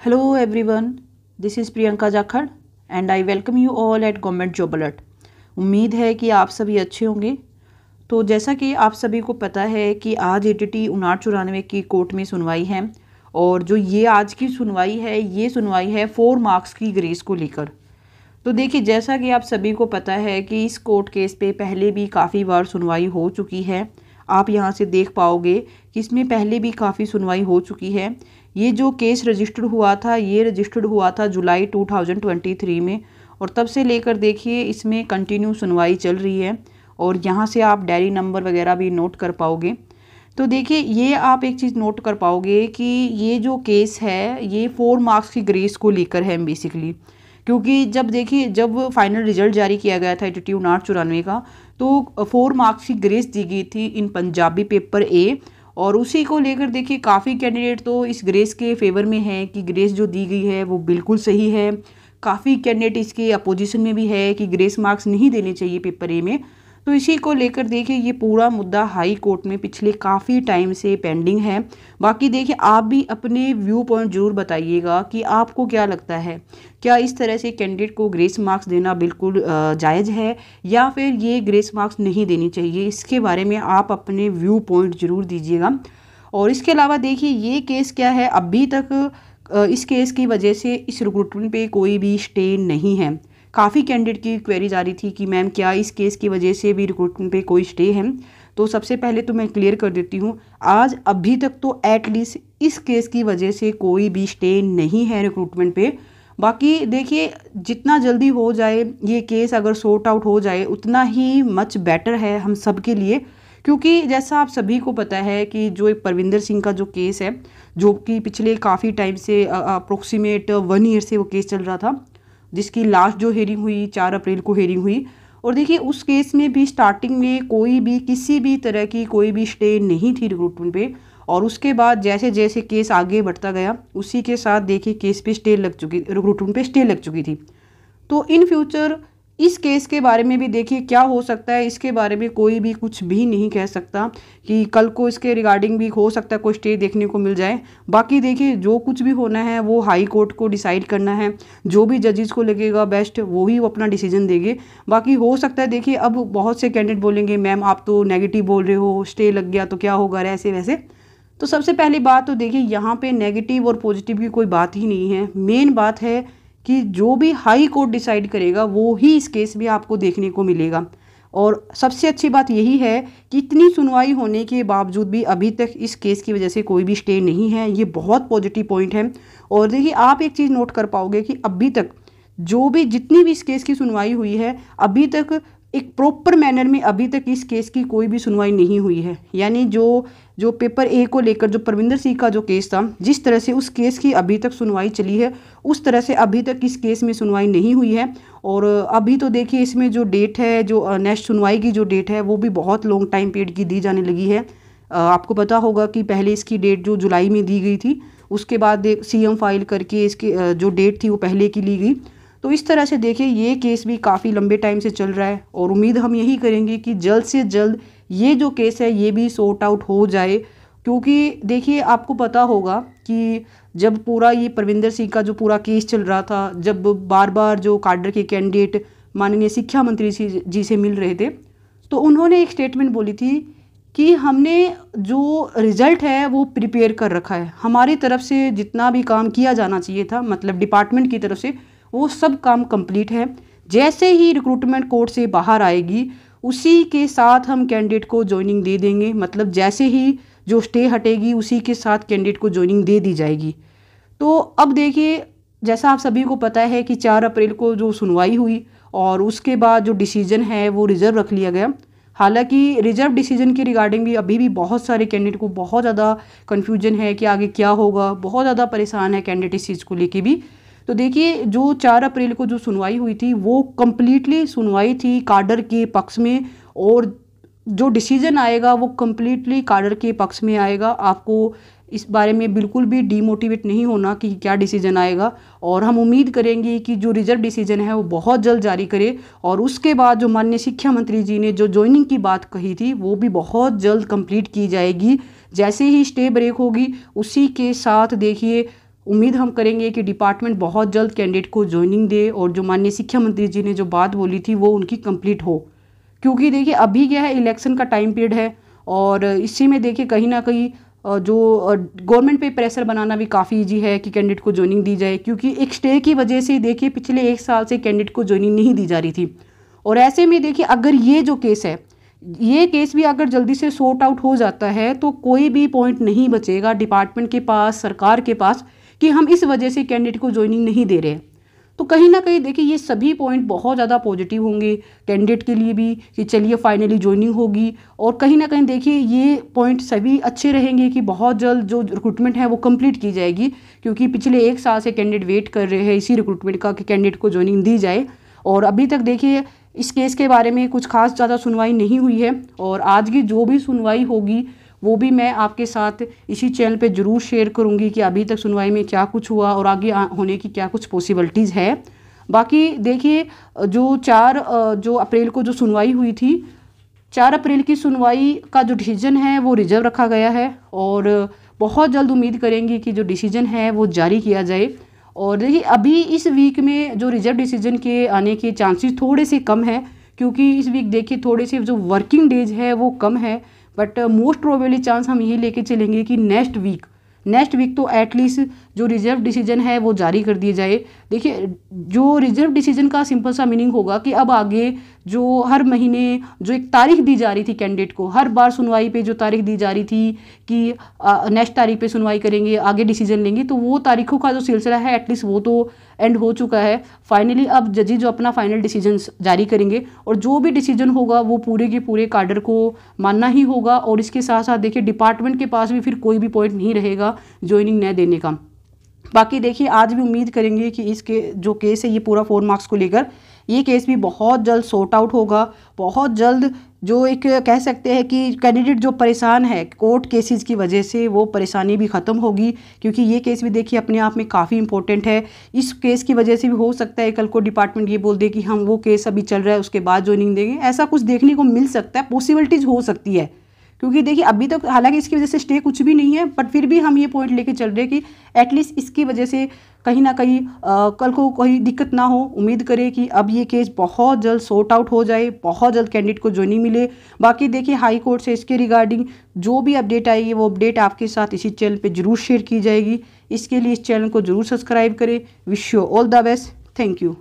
Hello everyone, this is Priyanka Jakhad and I welcome you all at government job alert. उम्मीद है कि आप सभी अच्छे होंगे। तो जैसा कि आप सभी को पता है कि आज ATT 5994 की कोर्ट में सुनवाई है और जो ये आज की सुनवाई है ये सुनवाई है 4 मार्क्स की ग्रेस को लेकर। तो देखिए, जैसा कि आप सभी को पता है कि इस कोर्ट केस पे पहले भी काफ़ी बार सुनवाई हो चुकी है। आप यहाँ से देख पाओगे कि इसमें पहले भी काफ़ी सुनवाई हो चुकी है। ये जो केस रजिस्टर्ड हुआ था ये रजिस्टर्ड हुआ था जुलाई 2023 में और तब से लेकर देखिए इसमें कंटिन्यू सुनवाई चल रही है और यहाँ से आप डायरी नंबर वगैरह भी नोट कर पाओगे। तो देखिए, ये आप एक चीज़ नोट कर पाओगे कि ये जो केस है ये 4 मार्क्स की ग्रेस को लेकर है बेसिकली। क्योंकि जब फाइनल रिजल्ट जारी किया गया था ATT 5994 का, तो 4 मार्क्स की ग्रेस दी गई थी इन पंजाबी पेपर ए और उसी को लेकर देखिए काफ़ी कैंडिडेट तो इस ग्रेस के फेवर में है कि ग्रेस जो दी गई है वो बिल्कुल सही है। काफ़ी कैंडिडेट इसके अपोजिशन में भी है कि ग्रेस मार्क्स नहीं देने चाहिए पेपर ए में। तो इसी को लेकर देखिए ये पूरा मुद्दा हाई कोर्ट में पिछले काफ़ी टाइम से पेंडिंग है। बाकी देखिए, आप भी अपने व्यू पॉइंट ज़रूर बताइएगा कि आपको क्या लगता है, क्या इस तरह से कैंडिडेट को ग्रेस मार्क्स देना बिल्कुल जायज़ है या फिर ये ग्रेस मार्क्स नहीं देनी चाहिए। इसके बारे में आप अपने व्यू पॉइंट ज़रूर दीजिएगा। और इसके अलावा देखिए ये केस क्या है, अभी तक इस केस की वजह से इस रिक्रूटमेंट पे कोई भी स्टे नहीं है। काफ़ी कैंडिडेट की क्वेरीज आ रही थी कि मैम क्या इस केस की वजह से भी रिक्रूटमेंट पे कोई स्टे है। तो सबसे पहले तो मैं क्लियर कर देती हूँ, आज अभी तक तो एटलीस्ट इस केस की वजह से कोई भी स्टे नहीं है रिक्रूटमेंट पे। बाकी देखिए, जितना जल्दी हो जाए ये केस अगर सॉर्ट आउट हो जाए उतना ही मच बेटर है हम सब के लिए। क्योंकि जैसा आप सभी को पता है कि जो एक परविंदर सिंह का जो केस है, जो कि पिछले काफ़ी टाइम से अप्रोक्सीमेट 1 ईयर से वो केस चल रहा था, जिसकी लास्ट जो हेयरिंग हुई 4 अप्रैल को हेयरिंग हुई। और देखिए उस केस में भी स्टार्टिंग में कोई भी किसी भी तरह की कोई भी स्टे नहीं थी रिक्रूटमेंट पे और उसके बाद जैसे जैसे केस आगे बढ़ता गया उसी के साथ देखिए केस पे स्टे लग चुकी, रिक्रूटमेंट पे स्टे लग चुकी थी। तो इन फ्यूचर इस केस के बारे में भी देखिए क्या हो सकता है, इसके बारे में कोई भी कुछ भी नहीं कह सकता कि कल को इसके रिगार्डिंग भी हो सकता है कोई स्टे देखने को मिल जाए। बाकी देखिए जो कुछ भी होना है वो हाई कोर्ट को डिसाइड करना है, जो भी जजेस को लगेगा बेस्ट वो ही वो अपना डिसीजन देंगे। बाकी हो सकता है देखिए अब बहुत से कैंडिडेट बोलेंगे मैम आप तो नेगेटिव बोल रहे हो, स्टे लग गया तो क्या होगा ऐसे वैसे। तो सबसे पहली बात तो देखिए यहाँ पे नेगेटिव और पॉजिटिव की कोई बात ही नहीं है। मेन बात है कि जो भी हाई कोर्ट डिसाइड करेगा वो ही इस केस में आपको देखने को मिलेगा। और सबसे अच्छी बात यही है कि इतनी सुनवाई होने के बावजूद भी अभी तक इस केस की वजह से कोई भी स्टे नहीं है, ये बहुत पॉजिटिव पॉइंट है। और देखिए आप एक चीज़ नोट कर पाओगे कि अभी तक जो भी जितनी भी इस केस की सुनवाई हुई है अभी तक एक प्रॉपर मैनर में अभी तक इस केस की कोई भी सुनवाई नहीं हुई है। यानी जो जो पेपर ए को लेकर जो परविंदर सिंह का जो केस था, जिस तरह से उस केस की अभी तक सुनवाई चली है उस तरह से अभी तक इस केस में सुनवाई नहीं हुई है। और अभी तो देखिए इसमें जो डेट है, जो नेक्स्ट सुनवाई की जो डेट है वो भी बहुत लॉन्ग टाइम पीरियड की दी जाने लगी है। आपको पता होगा कि पहले इसकी डेट जो जुलाई में दी गई थी, उसके बाद CM फाइल करके इसकी जो डेट थी वो पहले की ली गई। तो इस तरह से देखिए ये केस भी काफ़ी लंबे टाइम से चल रहा है और उम्मीद हम यही करेंगे कि जल्द से जल्द ये जो केस है ये भी सॉर्ट आउट हो जाए। क्योंकि देखिए आपको पता होगा कि जब पूरा ये परविंदर सिंह का जो पूरा केस चल रहा था, जब बार बार जो काडर के कैंडिडेट माननीय शिक्षा मंत्री जी से मिल रहे थे, तो उन्होंने एक स्टेटमेंट बोली थी कि हमने जो रिज़ल्ट है वो प्रिपेयर कर रखा है, हमारी तरफ से जितना भी काम किया जाना चाहिए था मतलब डिपार्टमेंट की तरफ से वो सब काम कंप्लीट है। जैसे ही रिक्रूटमेंट कोर्ट से बाहर आएगी उसी के साथ हम कैंडिडेट को ज्वाइनिंग दे देंगे, मतलब जैसे ही जो स्टे हटेगी उसी के साथ कैंडिडेट को ज्वाइनिंग दे दी जाएगी। तो अब देखिए जैसा आप सभी को पता है कि 4 अप्रैल को जो सुनवाई हुई और उसके बाद जो डिसीजन है वो रिजर्व रख लिया गया। हालांकि रिजर्व डिसीजन के रिगार्डिंग भी अभी भी बहुत सारे कैंडिडेट को बहुत ज़्यादा कन्फ्यूजन है कि आगे क्या होगा, बहुत ज़्यादा परेशान है कैंडिडेट इस चीज़ को लेके भी। तो देखिए जो 4 अप्रैल को जो सुनवाई हुई थी वो कम्प्लीटली सुनवाई थी काडर के पक्ष में और जो डिसीजन आएगा वो कम्प्लीटली काडर के पक्ष में आएगा। आपको इस बारे में बिल्कुल भी डीमोटिवेट नहीं होना कि क्या डिसीजन आएगा। और हम उम्मीद करेंगे कि जो रिजर्व डिसीजन है वो बहुत जल्द जारी करे और उसके बाद जो माननीय शिक्षा मंत्री जी ने जो ज्वाइनिंग की बात कही थी वो भी बहुत जल्द कंप्लीट की जाएगी। जैसे ही स्टे ब्रेक होगी उसी के साथ देखिए उम्मीद हम करेंगे कि डिपार्टमेंट बहुत जल्द कैंडिडेट को ज्वाइनिंग दे और जो माननीय शिक्षा मंत्री जी ने जो बात बोली थी वो उनकी कंप्लीट हो। क्योंकि देखिए अभी क्या है, इलेक्शन का टाइम पीरियड है और इसी में देखिए कहीं ना कहीं जो गवर्नमेंट पे प्रेशर बनाना भी काफ़ी ईजी है कि कैंडिडेट को ज्वाइनिंग दी जाए, क्योंकि एक स्टे की वजह से देखिए पिछले 1 साल से कैंडिडेट को ज्वाइनिंग नहीं दी जा रही थी। और ऐसे में देखिए अगर ये जो केस है, ये केस भी अगर जल्दी से सॉर्ट आउट हो जाता है तो कोई भी पॉइंट नहीं बचेगा डिपार्टमेंट के पास, सरकार के पास, कि हम इस वजह से कैंडिडेट को ज्वाइनिंग नहीं दे रहे। तो कहीं ना कहीं देखिए ये सभी पॉइंट बहुत ज़्यादा पॉजिटिव होंगे कैंडिडेट के लिए भी कि चलिए फाइनली ज्वाइनिंग होगी। और कहीं ना कहीं देखिए ये पॉइंट सभी अच्छे रहेंगे कि बहुत जल्द जो रिक्रूटमेंट है वो कंप्लीट की जाएगी, क्योंकि पिछले 1 साल से कैंडिडेट वेट कर रहे हैं इसी रिक्रूटमेंट का कि कैंडिडेट को ज्वाइनिंग दी जाए। और अभी तक देखिए इस केस के बारे में कुछ खास ज़्यादा सुनवाई नहीं हुई है और आज की जो भी सुनवाई होगी वो भी मैं आपके साथ इसी चैनल पे ज़रूर शेयर करूँगी कि अभी तक सुनवाई में क्या कुछ हुआ और आगे होने की क्या कुछ पॉसिबिलिटीज़ है। बाकी देखिए जो 4 अप्रैल को जो सुनवाई हुई थी, 4 अप्रैल की सुनवाई का जो डिसीजन है वो रिजर्व रखा गया है और बहुत जल्द उम्मीद करेंगे कि जो डिसीजन है वो जारी किया जाए। और देखिए अभी इस वीक में जो रिजर्व डिसीजन के आने के चांसेस थोड़े से कम है, क्योंकि इस वीक देखिए थोड़े से जो वर्किंग डेज है वो कम है। बट मोस्ट प्रोबेबली चांस हम यही लेके चलेंगे कि नेक्स्ट वीक तो एटलीस्ट जो रिजर्व डिसीजन है वो जारी कर दिए जाए। देखिए जो रिजर्व डिसीजन का सिंपल सा मीनिंग होगा कि अब आगे जो हर महीने जो एक तारीख दी जा रही थी कैंडिडेट को, हर बार सुनवाई पे जो तारीख दी जा रही थी कि नेक्स्ट तारीख पे सुनवाई करेंगे, आगे डिसीजन लेंगे, तो वो तारीखों का जो सिलसिला है एटलीस्ट वो तो एंड हो चुका है। फाइनली अब जजेस जो अपना फाइनल डिसीजन जारी करेंगे और जो भी डिसीजन होगा वो पूरे के पूरे काडर को मानना ही होगा। और इसके साथ साथ देखिए डिपार्टमेंट के पास भी फिर कोई भी पॉइंट नहीं रहेगा ज्वाइनिंग न देने का। बाकी देखिए आज भी उम्मीद करेंगे कि इसके जो केस है ये पूरा 4 मार्क्स को लेकर ये केस भी बहुत जल्द सॉर्ट आउट होगा। बहुत जल्द जो एक कह सकते हैं कि कैंडिडेट जो परेशान है कोर्ट केसेस की वजह से वो परेशानी भी ख़त्म होगी, क्योंकि ये केस भी देखिए अपने आप में काफ़ी इंपॉर्टेंट है। इस केस की वजह से भी हो सकता है कल को डिपार्टमेंट ये बोल दे कि हम वो केस अभी चल रहा है उसके बाद ज्वाइनिंग देंगे, ऐसा कुछ देखने को मिल सकता है, पॉसिबिलिटीज़ हो सकती है। क्योंकि देखिए अभी तक हालांकि इसकी वजह से स्टे कुछ भी नहीं है, बट फिर भी हम ये पॉइंट लेके चल रहे हैं कि एटलीस्ट इसकी वजह से कहीं ना कहीं कल को कोई दिक्कत ना हो। उम्मीद करें कि अब ये केस बहुत जल्द सॉर्ट आउट हो जाए, बहुत जल्द कैंडिडेट को ज्वाइनिंग मिले। बाकी देखिए हाई कोर्ट से इसके रिगार्डिंग जो भी अपडेट आएगी वो अपडेट आपके साथ इसी चैनल पे जरूर शेयर की जाएगी। इसके लिए इस चैनल को जरूर सब्सक्राइब करें। Wish you all the best. Thank you.